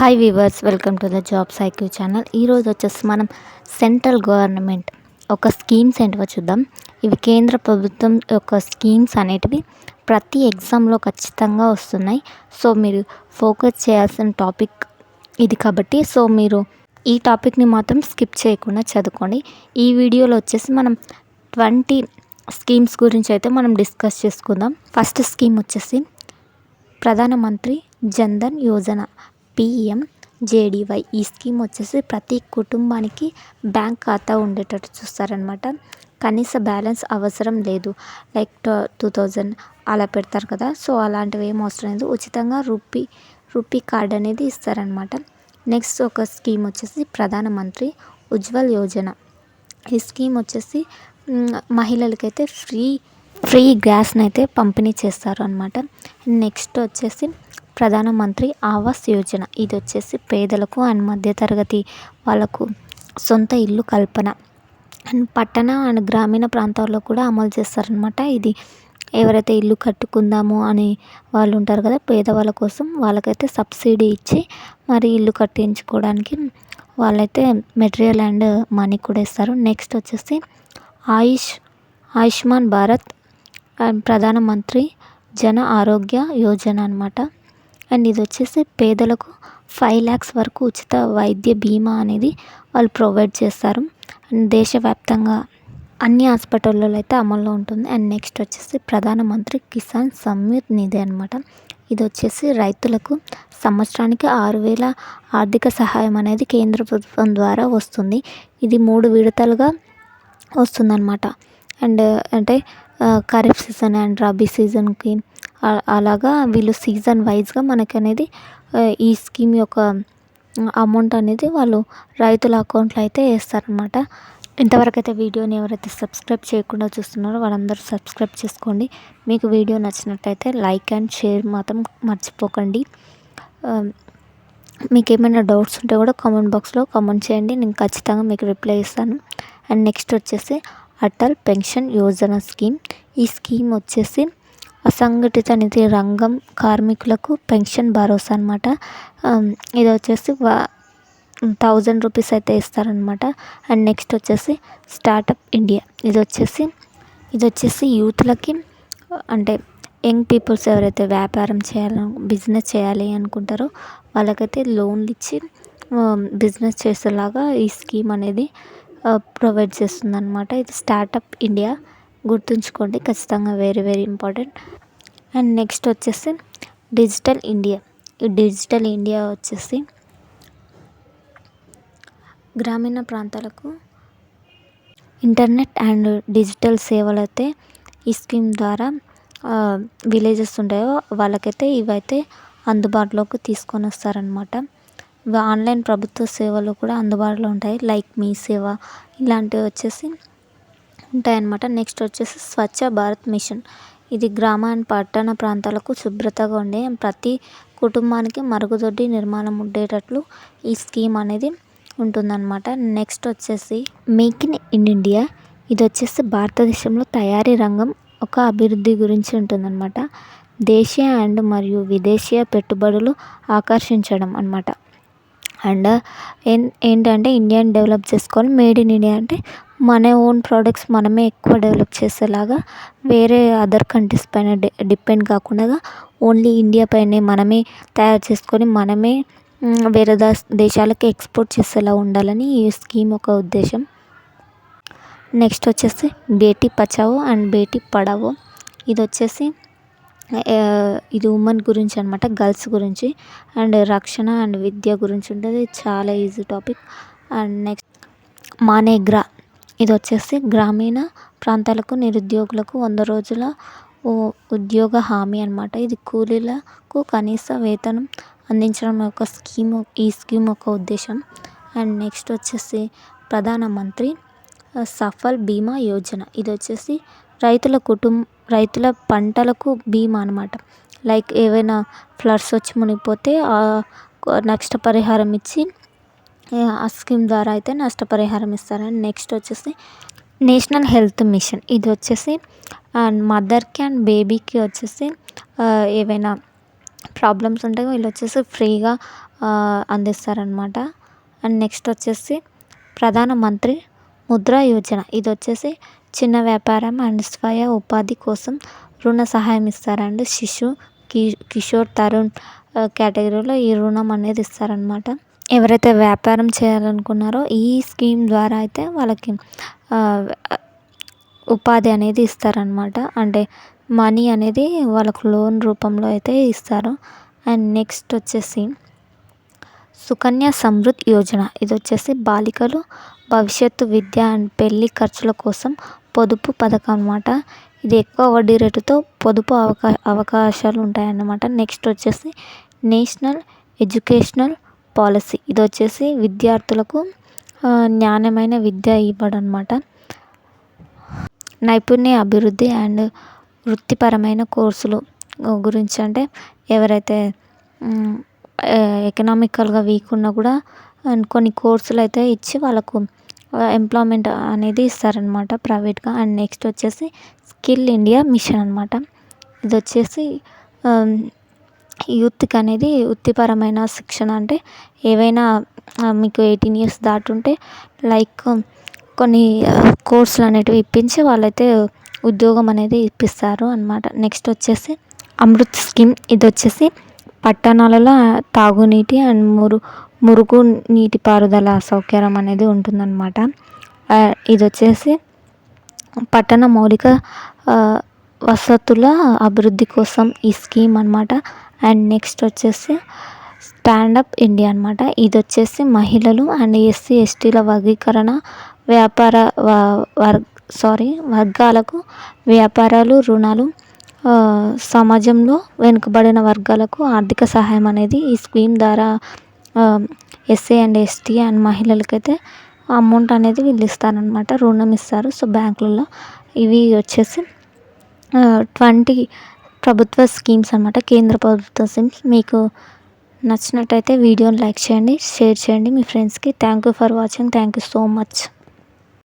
Hi viewers, welcome to the jobs IQ channel. ఈరోజు వచ్చేసి మనం సెంట్రల్ గవర్నమెంట్ ఒక స్కీమ్స్ ఏంటివో చూద్దాం. ఇవి కేంద్ర ప్రభుత్వం యొక్క స్కీమ్స్ అనేటివి ప్రతి ఎగ్జామ్లో ఖచ్చితంగా వస్తున్నాయి. సో మీరు ఫోకస్ చేయాల్సిన టాపిక్ ఇది కాబట్టి మీరు ఈ టాపిక్ని మాత్రం స్కిప్ చేయకుండా చదువుకోండి. ఈ వీడియోలో వచ్చేసి మనం 20 స్కీమ్స్ గురించి అయితే మనం డిస్కస్ చేసుకుందాం. ఫస్ట్ స్కీమ్ వచ్చేసి ప్రధానమంత్రి జన్ధన్ యోజన PMJDY. ఈ స్కీమ్ వచ్చేసి ప్రతి కుటుంబానికి బ్యాంక్ ఖాతా ఉండేటట్టు చూస్తారనమాట. కనీస బ్యాలెన్స్ అవసరం లేదు. లైక్ 2000 అలా పెడతారు కదా, సో అలాంటివి ఏం అవసరం లేదు. ఉచితంగా రూపీ కార్డ్ అనేది ఇస్తారనమాట. నెక్స్ట్ ఒక స్కీమ్ వచ్చేసి ప్రధానమంత్రి ఉజ్వల్ యోజన. ఈ స్కీమ్ వచ్చేసి మహిళలకైతే ఫ్రీ గ్యాస్ని అయితే పంపిణీ చేస్తారు అనమాట. నెక్స్ట్ వచ్చేసి ప్రధానమంత్రి ఆవాస్ యోజన. ఇది వచ్చేసి పేదలకు అండ్ మధ్యతరగతి వాళ్ళకు సొంత ఇల్లు కల్పన అండ్ పట్టణ అండ్ గ్రామీణ ప్రాంతాల్లో కూడా అమలు చేస్తారనమాట. ఇది ఎవరైతే ఇల్లు కట్టుకుందాము అని వాళ్ళు ఉంటారు కదా, పేదవాళ్ళ కోసం వాళ్ళకైతే సబ్సిడీ ఇచ్చి మరి ఇల్లు కట్టించుకోవడానికి వాళ్ళైతే మెటీరియల్ అండ్ మనీ కూడా ఇస్తారు. నెక్స్ట్ వచ్చేసి ఆయుష్మాన్ భారత్ అండ్ ప్రధానమంత్రి జన ఆరోగ్య యోజన అనమాట. అండ్ ఇది వచ్చేసి పేదలకు 5 lakhs వరకు ఉచిత వైద్య బీమా అనేది వాళ్ళు ప్రొవైడ్ చేస్తారు. అండ్ దేశవ్యాప్తంగా అన్ని హాస్పిటల్లో అయితే అమల్లో ఉంటుంది. అండ్ నెక్స్ట్ వచ్చేసి ప్రధానమంత్రి కిసాన్ సమ్మాన్ నిధి అనమాట. ఇది వచ్చేసి రైతులకు సంవత్సరానికి 6,000 ఆర్థిక సహాయం అనేది కేంద్ర ప్రభుత్వం ద్వారా వస్తుంది. ఇది 3 విడతలుగా వస్తుందన్నమాట. అండ్ అంటే ఖరీఫ్ సీజన్ అండ్ రబీ సీజన్కి అలాగా వీళ్ళు సీజన్ వైజ్గా మనకి అనేది ఈ స్కీమ్ యొక్క అమౌంట్ అనేది వాళ్ళు రైతుల అకౌంట్లో అయితే వేస్తారనమాట. ఇంతవరకు అయితే వీడియోని ఎవరైతే సబ్స్క్రైబ్ చేయకుండా చూస్తున్నారో వాళ్ళందరూ సబ్స్క్రైబ్ చేసుకోండి. మీకు వీడియో నచ్చినట్టయితే లైక్ అండ్ షేర్ మాత్రం మర్చిపోకండి. మీకు ఏమైనా డౌట్స్ ఉంటే కూడా కామెంట్ బాక్స్లో కామెంట్ చేయండి, నేను ఖచ్చితంగా మీకు రిప్లై ఇస్తాను. అండ్ నెక్స్ట్ వచ్చేసి అటల్ పెన్షన్ యోజన స్కీమ్. ఈ స్కీమ్ వచ్చేసి అసంఘటిత నిధి రంగం కార్మికులకు పెన్షన్ భరోసా అనమాట. ఇది వచ్చేసి 1000 రూపీస్ అయితే ఇస్తారనమాట. అండ్ నెక్స్ట్ వచ్చేసి స్టార్టప్ ఇండియా. ఇది వచ్చేసి యూత్లకి అంటే యంగ్ పీపుల్స్ ఎవరైతే వ్యాపారం బిజినెస్ చేయాలి అనుకుంటారో వాళ్ళకైతే లోన్లు ఇచ్చి బిజినెస్ చేసేలాగా ఈ స్కీమ్ అనేది ప్రొవైడ్ చేస్తుంది అనమాట. ఇది స్టార్టప్ ఇండియా, గుర్తుంచుకోండి ఖచ్చితంగా, very very important. And next వచ్చేసి డిజిటల్ ఇండియా. ఈ డిజిటల్ ఇండియా వచ్చేసి గ్రామీణ ప్రాంతాలకు ఇంటర్నెట్ అండ్ డిజిటల్ సేవలు అయితే ఈ స్కీమ్ ద్వారా విలేజెస్ ఉంటాయో వాళ్ళకైతే ఇవైతే అందుబాటులోకి తీసుకొని వస్తారనమాట. ఆన్లైన్ ప్రభుత్వ సేవలు కూడా అందుబాటులో ఉంటాయి, లైక్ మీ సేవ ఇలాంటివి వచ్చేసి ఉంటాయన్నమాట. నెక్స్ట్ వచ్చేసి స్వచ్ఛ భారత్ మిషన్. ఇది గ్రామ అండ్ పట్టణ ప్రాంతాలకు శుభ్రతగా ఉండే ప్రతి కుటుంబానికి మరుగుదొడ్డి నిర్మాణం ఉండేటట్లు ఈ స్కీమ్ అనేది ఉంటుందన్నమాట. నెక్స్ట్ వచ్చేసి మేక్ ఇన్ ఇండియా. ఇది వచ్చేసి భారతదేశంలో తయారీ రంగం ఒక అభివృద్ధి గురించి ఉంటుందన్నమాట. దేశీయ అండ్ మరియు విదేశీయ పెట్టుబడులు ఆకర్షించడం అన్నమాట. అండ్ ఏంటంటే ఇండియాని డెవలప్ చేసుకోవాలి. మేడ్ ఇన్ ఇండియా అంటే మన ఓన్ ప్రోడక్ట్స్ మనమే ఎక్కువ డెవలప్ చేసేలాగా, వేరే అదర్ కంట్రీస్ పైన డిపెండ్ కాకుండా ఓన్లీ ఇండియా పైనే మనమే తయారు చేసుకొని మనమే వేరే దేశాలకి ఎక్స్పోర్ట్ చేసేలా ఉండాలని ఈ స్కీమ్ ఒక ఉద్దేశం. నెక్స్ట్ వచ్చేసి బేటీ బచావో అండ్ బేటీ పడావో. ఇది వచ్చేసి ఇది ఉమెన్ గురించి అనమాట, గర్ల్స్ గురించి. అండ్ రక్షణ అండ్ విద్య గురించి ఉంటుంది, చాలా ఈజీ టాపిక్. అండ్ నెక్స్ట్ మానేగ్రా. ఇది వచ్చేసి గ్రామీణ ప్రాంతాలకు నిరుద్యోగులకు 100 రోజుల ఉద్యోగ హామీ అనమాట. ఇది కూలీలకు కనీస వేతనం అందించడం యొక్క స్కీమ్, ఈ స్కీమ్ యొక్క ఉద్దేశం. అండ్ నెక్స్ట్ వచ్చేసి ప్రధానమంత్రి సఫల్ బీమా యోజన. ఇది వచ్చేసి రైతుల పంటలకు బీమా అనమాట. లైక్ ఏవైనా ఫ్లడ్స్ వచ్చి మునిగిపోతే నష్టపరిహారం ఇచ్చి ఆ స్కీమ్ ద్వారా అయితే నష్టపరిహారం ఇస్తారు. అండ్ నెక్స్ట్ వచ్చేసి నేషనల్ హెల్త్ మిషన్. ఇది వచ్చేసి అండ్ మదర్కి అండ్ బేబీకి వచ్చేసి ఏవైనా ప్రాబ్లమ్స్ ఉంటే వీళ్ళు వచ్చేసి ఫ్రీగా అందిస్తారనమాట. అండ్ నెక్స్ట్ వచ్చేసి ప్రధానమంత్రి ముద్రా యోజన. ఇది వచ్చేసి చిన్న వ్యాపారం అండ్ స్వయం ఉపాధి కోసం రుణ సహాయం ఇస్తారండి. శిశు, కిషోర్, తరుణ్ కేటగిరీలో ఈ రుణం అనేది ఇస్తారనమాట. ఎవరైతే వ్యాపారం చేయాలనుకున్నారో ఈ స్కీమ్ ద్వారా అయితే వాళ్ళకి ఉపాధి అనేది ఇస్తారనమాట. అంటే మనీ అనేది వాళ్ళకు లోన్ రూపంలో అయితే ఇస్తారు. అండ్ నెక్స్ట్ వచ్చేసి సుకన్య సమృద్ధి యోజన. ఇది వచ్చేసి బాలికలు భవిష్యత్తు విద్య అండ్ పెళ్లి ఖర్చుల కోసం పొదుపు పథకం అనమాట. ఇది ఎక్కువ వడ్డీ రేటుతో పొదుపు అవకాశాలు ఉంటాయన్నమాట. నెక్స్ట్ వచ్చేసి నేషనల్ ఎడ్యుకేషనల్ పాలసీ. ఇది వచ్చేసి విద్యార్థులకు నాణ్యమైన విద్య ఇవ్వడం అనమాట. నైపుణ్య అభివృద్ధి అండ్ వృత్తిపరమైన కోర్సులు గురించి, అంటే ఎవరైతే ఎకనామికల్గా వీక్ ఉన్నా కూడా కొన్ని కోర్సులు అయితే ఇచ్చి వాళ్ళకు ఎంప్లాయ్మెంట్ అనేది ఇస్తారనమాట ప్రైవేట్గా. అండ్ నెక్స్ట్ వచ్చేసి స్కిల్ ఇండియా మిషన్ అనమాట. ఇది వచ్చేసి యూత్కి అనేది వృత్తిపరమైన శిక్షణ, అంటే ఏవైనా మీకు 18 years దాటుంటే లైక్ కొన్ని కోర్సులు అనేటివి ఇప్పించి వాళ్ళైతే ఉద్యోగం అనేది ఇప్పిస్తారు అనమాట. నెక్స్ట్ వచ్చేసి అమృత్ స్కీమ్. ఇది వచ్చేసి పట్టణాలలో తాగునీటి అండ్ మురుగు నీటి పారుదల సౌకర్యం అనేది ఉంటుందన్నమాట. ఇది వచ్చేసి పట్టణ మౌలిక వసతుల అభివృద్ధి కోసం ఈ స్కీమ్ అనమాట. అండ్ నెక్స్ట్ వచ్చేసి స్టాండప్ ఇండియా అనమాట. ఇది వచ్చేసి మహిళలు అండ్ ఎస్సీ ఎస్టీల వర్గీకరణ వర్గాలకు వ్యాపారాలు, రుణాలు, సమాజంలో వెనుకబడిన వర్గాలకు ఆర్థిక సహాయం అనేది ఈ స్కీమ్ ద్వారా ఎస్సీ అండ్ ఎస్టీ అండ్ మహిళలకైతే అమౌంట్ అనేది వీళ్ళు ఇస్తారనమాట, రుణం ఇస్తారు. సో బ్యాంకులలో ఇవి వచ్చేసి 20 ప్రభుత్వ స్కీమ్స్ అనమాట, కేంద్ర ప్రభుత్వ స్కీమ్స్. మీకు నచ్చినట్టయితే వీడియోని లైక్ చేయండి, షేర్ చేయండి మీ ఫ్రెండ్స్కి. Thank you for watching. Thank you so much.